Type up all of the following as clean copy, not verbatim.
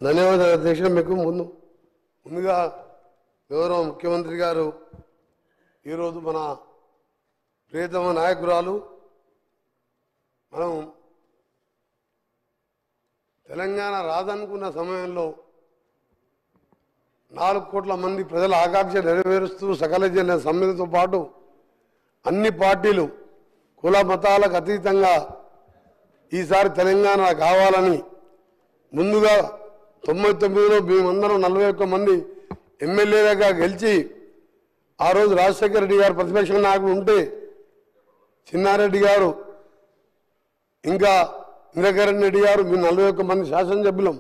ధన్యవాదాలు అధ్యక్ష. మీకు ముందుగా గౌరవ ముఖ్యమంత్రి గారు ఈరోజు మన ప్రియతమ నాయకురాలు మనం తెలంగాణ రాదనుకున్న సమయంలో 4 కోట్ల మంది ప్రజల ఆకాంక్ష నెరవేరుస్తూ సకల జన సమ్మెతో పాటు అన్ని పార్టీలు కుల మతాలకు అతీతంగా ఈసారి తెలంగాణ కావాలని ముందుగా 99లో మేమందరం 41 మంది ఎమ్మెల్యేలుగా గెలిచి ఆ రోజు రాజశేఖర రెడ్డి గారు ప్రతిపక్ష నాయకుడు ఉంటే చిన్నారెడ్డి గారు ఇంకా ఇంద్రకరణ్ రెడ్డి గారు మేము 41 మంది శాసనసభ్యులం.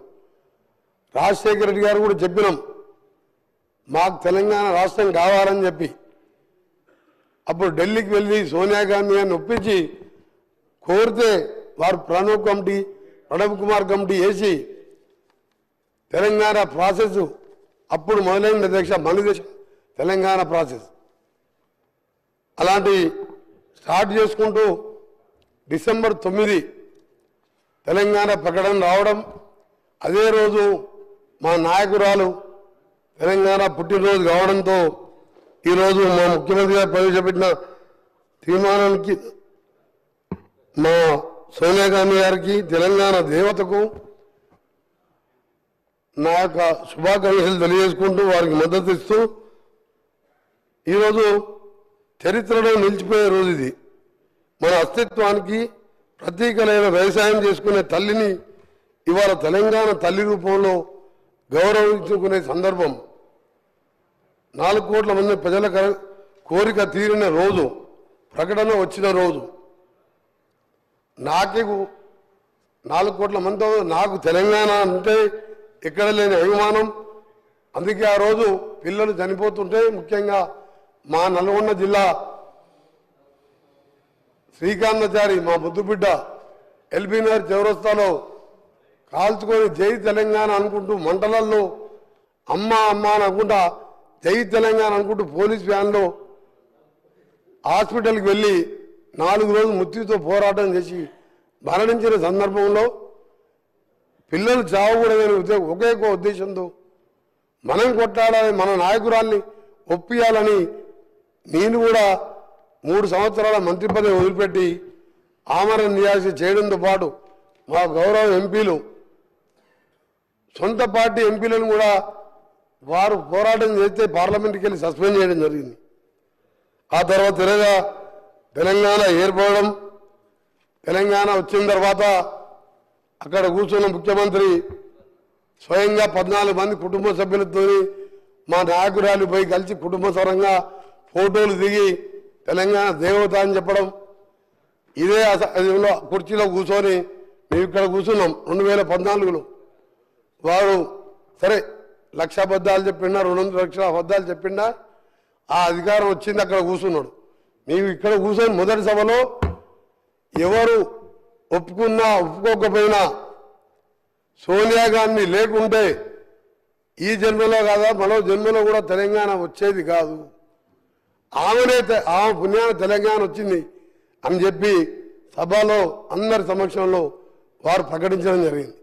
రాజశేఖర రెడ్డి గారు కూడా చెప్పినాం మాకు తెలంగాణ రాష్ట్రం కావాలని చెప్పి. అప్పుడు ఢిల్లీకి వెళ్ళి సోనియా గాంధీ గారిని ఒప్పించి కోరితే వారు ప్రణబ్ కుమార్ కమిటీ వేసి తెలంగాణ ప్రాసెస్ అప్పుడు మొదలైన అధ్యక్ష మన దేశం తెలంగాణ ప్రాసెస్ అలాంటి స్టార్ట్ చేసుకుంటూ డిసెంబర్ 9 తెలంగాణ ప్రకటన రావడం, అదే రోజు మా నాయకురాలు తెలంగాణ పుట్టినరోజు కావడంతో ఈరోజు మా ముఖ్యమంత్రి గారు ప్రవేశపెట్టిన తీర్మానానికి మా సోనియా గాంధీ గారికి తెలంగాణ దేవతకు నా యొక్క శుభాకాంక్షలు తెలియజేసుకుంటూ వారికి మద్దతు ఇస్తూ ఈరోజు చరిత్రలో నిలిచిపోయే రోజు ఇది. మన అస్తిత్వానికి ప్రతీకలైన వ్యవసాయం చేసుకునే తల్లిని ఇవాళ తెలంగాణ తల్లి రూపంలో గౌరవించుకునే సందర్భం. 4 కోట్ల మంది ప్రజల కోరిక తీరిన రోజు, ప్రకటన వచ్చిన రోజు. నాకే 4 కోట్ల మందితో నాకు తెలంగాణ అంటే ఎక్కడ లేని అభిమానం. అందుకే ఆ రోజు పిల్లలు చనిపోతుంటే ముఖ్యంగా మా నల్గొండ జిల్లా శ్రీకాంతాచారి మా ముద్దుబిడ్డ ఎల్బీనగర్ చౌరస్తాలో కాల్చుకొని జై తెలంగాణ అనుకుంటూ మంటలల్లో అమ్మ అమ్మ అని అనుకుంటా జై తెలంగాణ అనుకుంటూ పోలీస్ వ్యాన్లో హాస్పిటల్కి వెళ్ళి 4 రోజులు మృత్యుతో పోరాటం చేసి మరణించిన సందర్భంలో పిల్లలు చావకూడదని ఒకే ఉద్దేశంతో మనం కొట్టాలని మన నాయకురాల్ని ఒప్పియాలని నేను కూడా 3 సంవత్సరాల మంత్రి పదవి వదిలిపెట్టి ఆమరణ నిరాశ చేయడంతో పాటు మా గౌరవ ఎంపీలు సొంత పార్టీ ఎంపీలను కూడా వారు పోరాటం చేస్తే పార్లమెంట్కి వెళ్ళి సస్పెండ్ చేయడం జరిగింది. ఆ తర్వాత తెలంగాణ ఏర్పడడం, తెలంగాణ వచ్చిన తర్వాత అక్కడ కూర్చున్న ముఖ్యమంత్రి స్వయంగా 14 మంది కుటుంబ సభ్యులతో మా నాయకురాలు పోయి కలిసి కుటుంబ సరంగా ఫోటోలు దిగి తెలంగాణ దేవత అని చెప్పడం. ఇదే కుర్చీలో కూర్చొని మేము ఇక్కడ కూర్చున్నాం 2014లో. వారు సరే 1,00,000 అబద్ధాలు చెప్పిండా, 200 లక్షల అబద్ధాలు చెప్పిండా, ఆ అధికారం వచ్చింది అక్కడ కూర్చున్నాడు. మేము ఇక్కడ కూర్చొని మొదటి సభలో ఎవరు ఒప్పుకున్నా ఒప్పుకోకపోయినా సోనియా గాంధీ లేకుంటే ఈ జన్మలో కాదా మరో జన్మలో కూడా తెలంగాణ వచ్చేది కాదు, ఆమె పుణ్యాన తెలంగాణ వచ్చింది అని చెప్పి సభలో అందరి సమక్షంలో వారు ప్రకటించడం జరిగింది.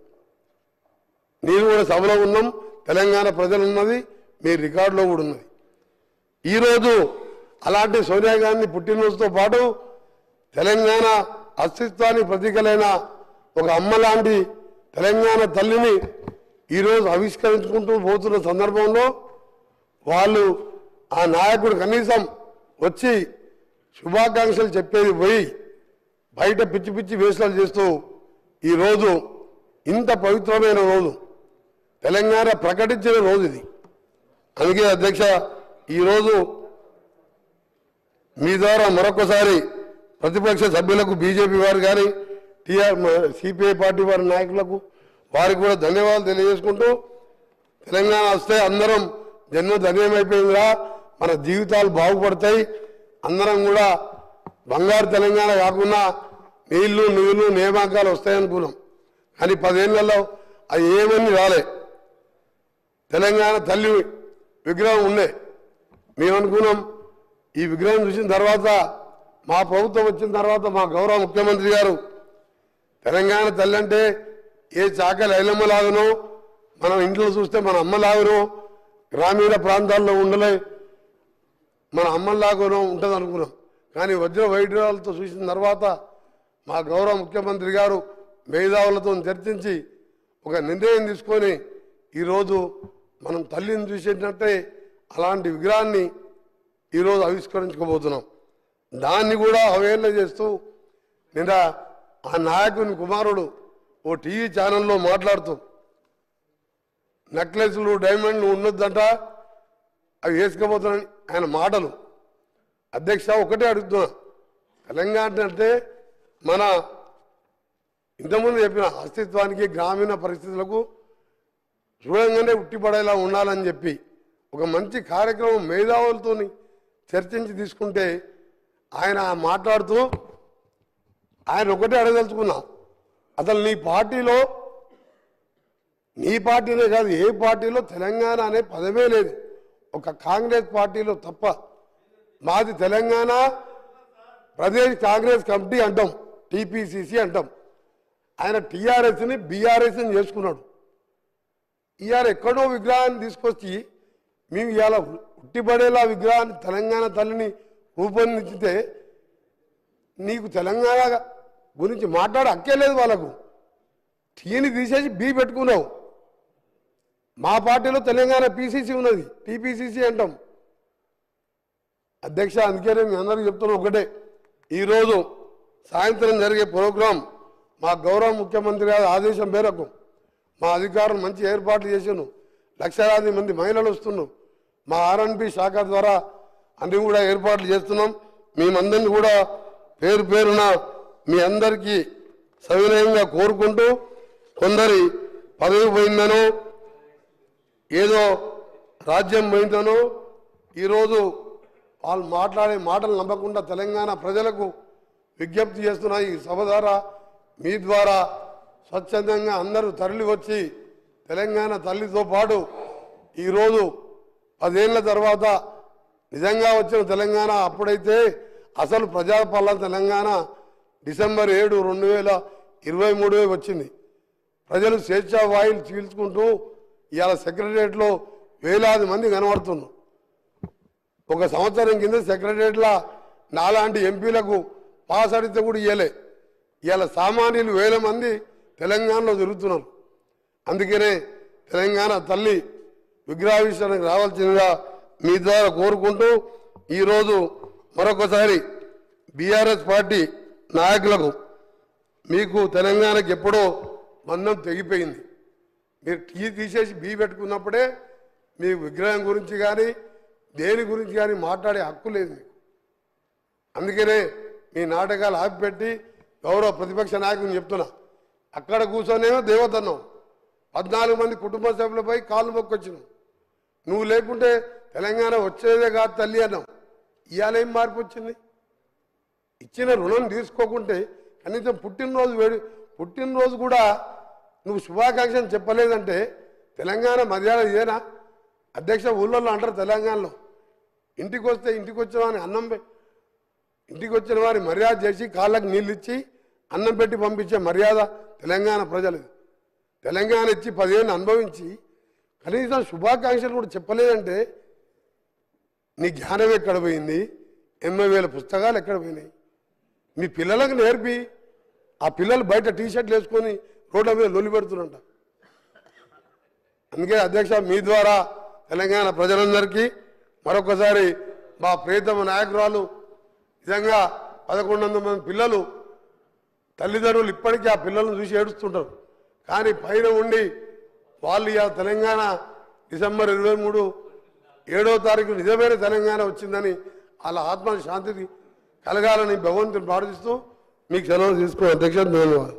నేను కూడా సభలో ఉన్నాం, తెలంగాణ ప్రజలు ఉన్నది, మీ రికార్డులో కూడా ఉన్నది. ఈరోజు అలాంటి సోనియా గాంధీ పుట్టినరోజుతో పాటు తెలంగాణ అస్తిత్వానికి ప్రతీకలైన ఒక అమ్మ లాంటి తెలంగాణ తల్లిని ఈరోజు ఆవిష్కరించుకుంటూ పోతున్న సందర్భంలో వాళ్ళు ఆ నాయకుడు కనీసం వచ్చి శుభాకాంక్షలు చెప్పేది పోయి బయట పిచ్చి పిచ్చి వేషాలు చేస్తూ ఈరోజు ఇంత పవిత్రమైన రోజు తెలంగాణ ప్రకటించిన రోజు ఇది. అందుకే అధ్యక్ష ఈరోజు మీ ద్వారా మరొకసారి ప్రతిపక్ష సభ్యులకు బీజేపీ వారు కానీ సిపిఐ పార్టీ వారి నాయకులకు వారికి కూడా ధన్యవాదాలు తెలియజేసుకుంటూ తెలంగాణ వస్తే అందరం జన్మ ధన్యమైపోయిందిరా, మన జీవితాలు బాగుపడతాయి, అందరం కూడా బంగారు తెలంగాణ కాకుండా నీళ్లు నిధులు నియామకాలు వస్తాయనుకున్నాం. కానీ 10 ఏళ్లలో అది ఏమని రాలే. తెలంగాణ తల్లి విగ్రహం ఉండే మేము అనుకున్నాం. ఈ విగ్రహం చూసిన తర్వాత మా ప్రభుత్వం వచ్చిన తర్వాత మా గౌరవ ముఖ్యమంత్రి గారు తెలంగాణ తల్లి అంటే ఏ చాకలి ఐలమ్మలాగనో మనం ఇంట్లో చూస్తే మన అమ్మలాగనో గ్రామీణ ప్రాంతాల్లో ఉండలే మన అమ్మలాగనో ఉంటుంది అనుకున్నాం. కానీ వజ్ర వైఢూర్యాలతో చూసిన తర్వాత మా గౌరవ ముఖ్యమంత్రి గారు మేధావులతో చర్చించి ఒక నిర్ణయం తీసుకొని ఈరోజు మనం తల్లిని చూసేటట్టే అలాంటి విగ్రహాన్ని ఈరోజు ఆవిష్కరించుకోబోతున్నాం. దాన్ని కూడా అవహేళన చేస్తూ నిన్న ఆ నాయకుని కుమారుడు ఓ టీవీ ఛానల్లో మాట్లాడుతూ నెక్లెస్లు డైమండ్లు ఉండొద్దంట అవి వేసుకోబోతున్నాయని ఆయన మాటలు. అధ్యక్ష ఒకటే అడుగుతున్నా, తెలంగాణ అంటే మన ఇంతకుముందు చెప్పిన అస్తిత్వానికి గ్రామీణ పరిస్థితులకు చూడంగానే ఉట్టిపడేలా ఉండాలని చెప్పి ఒక మంచి కార్యక్రమం మేధావులతో చర్చించి తీసుకుంటే ఆయన మాట్లాడుతూ ఆయన ఒకటే అడగదలుచుకున్నా, అసలు నీ పార్టీనే కాదు ఏ పార్టీలో తెలంగాణ అనే పదమే లేదు, ఒక కాంగ్రెస్ పార్టీలో తప్ప. మాది తెలంగాణ ప్రదేశ్ కాంగ్రెస్ కమిటీ అంటాం, టీపీసీసీ అంటాం. ఆయన టీఆర్ఎస్ని బీఆర్ఎస్ని చేసుకున్నాడు. ఇవాళ ఎక్కడో విగ్రహాన్ని తీసుకొచ్చి మేము ఇవాళ ఉట్టిపడేలా విగ్రహాన్ని తెలంగాణ తల్లిని రూపొందించితే నీకు తెలంగాణ గురించి మాట్లాడే హక్కే లేదు. వాళ్ళకు టీని తీసేసి బీ పెట్టుకున్నావు. మా పార్టీలో తెలంగాణ పీసీసీ ఉన్నది, టీపీసీసీ అంటాం. అధ్యక్ష అందుకనే మీ అందరికీ చెప్తున్నా ఒకటే, ఈరోజు సాయంత్రం జరిగే ప్రోగ్రాం మా గౌరవ ముఖ్యమంత్రి గారి ఆదేశం మేరకు మా అధికారులు మంచి ఏర్పాట్లు చేసాను. లక్షలాది మంది మహిళలు వస్తున్నాం. మా ఆర్ఎన్బి శాఖ ద్వారా అన్ని కూడా ఏర్పాట్లు చేస్తున్నాం. మేమందరినీ కూడా పేరు పేరున మీ అందరికీ సవినయంగా కోరుకుంటూ, కొందరి పదవి పోయిందనో ఏదో రాజ్యం పోయిందనో ఈరోజు వాళ్ళు మాట్లాడే మాటలు నమ్మకుండా తెలంగాణ ప్రజలకు విజ్ఞప్తి చేస్తున్నా. ఈ సభ ద్వారా మీ ద్వారా స్వచ్ఛందంగా అందరూ తరలి వచ్చి తెలంగాణ తల్లితో పాటు ఈరోజు 10 ఏళ్ల తర్వాత నిజంగా వచ్చిన తెలంగాణ, అప్పుడైతే అసలు ప్రజాపాలన తెలంగాణ డిసెంబర్ 7, 2023 వచ్చింది. ప్రజలు స్వేచ్ఛా వాయులు చీల్చుకుంటూ ఇవాళ సెక్రటరియట్లో వేలాది మంది కనబడుతున్నారు. ఒక సంవత్సరం కింద సెక్రటరియట్లో నాలాంటి ఎంపీలకు పాస్ అడిగితే కూడా ఇవ్వలే. ఇవాళ సామాన్యులు వేల మంది తెలంగాణలో తిరుగుతున్నారు. అందుకనే తెలంగాణ తల్లి విగ్రహావిష్కరణకు రావాల్సిందిగా మీ ద్వారా కోరుకుంటూ, ఈరోజు మరొకసారి బీఆర్ఎస్ పార్టీ నాయకులకు మీకు తెలంగాణకు ఎప్పుడో బంధం తెగిపోయింది. మీరు టీ తీసేసి బీ పెట్టుకున్నప్పుడే మీ విగ్రహం గురించి కానీ దేని గురించి కానీ మాట్లాడే హక్కు లేదు మీకు. అందుకనే మీ నాటకాలు ఆపిపెట్టి గౌరవ ప్రతిపక్ష నాయకుని చెప్తున్నా, అక్కడ కూర్చొనేమో దేవతన్నాం, 14 మంది కుటుంబ సభ్యులపై కాళ్ళు మొక్కొచ్చినాం. నువ్వు లేకుంటే తెలంగాణ వచ్చేదే కాదు తల్లి అన్నాం. ఇవాళ ఏం మార్పు వచ్చింది? ఇచ్చిన రుణం తీసుకోకుంటే కనీసం పుట్టినరోజు కూడా నువ్వు శుభాకాంక్షలు చెప్పలేదంటే తెలంగాణ మర్యాద ఇదేనా? అధ్యక్ష ఊళ్ళల్లో అంటారు తెలంగాణలో, ఇంటికి వస్తే ఇంటికి వచ్చిన వారిని ఇంటికి వచ్చిన వారి మర్యాద చేసి కాళ్ళకు నీళ్ళు ఇచ్చి అన్నం పెట్టి పంపించే మర్యాద తెలంగాణ ప్రజలు. తెలంగాణ ఇచ్చి 10 ఏళ్ళు అనుభవించి కనీసం శుభాకాంక్షలు కూడా చెప్పలేదంటే నీ జ్ఞానం ఎక్కడ పోయింది? 80,000 పుస్తకాలు ఎక్కడ పోయినాయి? మీ పిల్లలకు నేర్పి ఆ పిల్లలు బయట టీషర్ట్లు వేసుకొని రోడ్ల మీద లొల్లి పెడుతున్నంట. అందుకే అధ్యక్ష మీ ద్వారా తెలంగాణ ప్రజలందరికీ మరొకసారి మా ప్రియతమ నాయకురాలు నిజంగా 1100 మంది పిల్లలు తల్లిదండ్రులు ఇప్పటికీ ఆ పిల్లలను చూసి ఏడుస్తుంటారు. కానీ పైన ఉండి వాళ్ళు ఇక తెలంగాణ డిసెంబర్ 23, 7వ తారీఖు నిజమైన తెలంగాణ వచ్చిందని వాళ్ళ ఆత్మ శాంతికి కలగాలని భగవంతుని ప్రార్థిస్తూ మీకు సెలవు తీసుకున్న అధ్యక్ష ధన్యవాదాలు.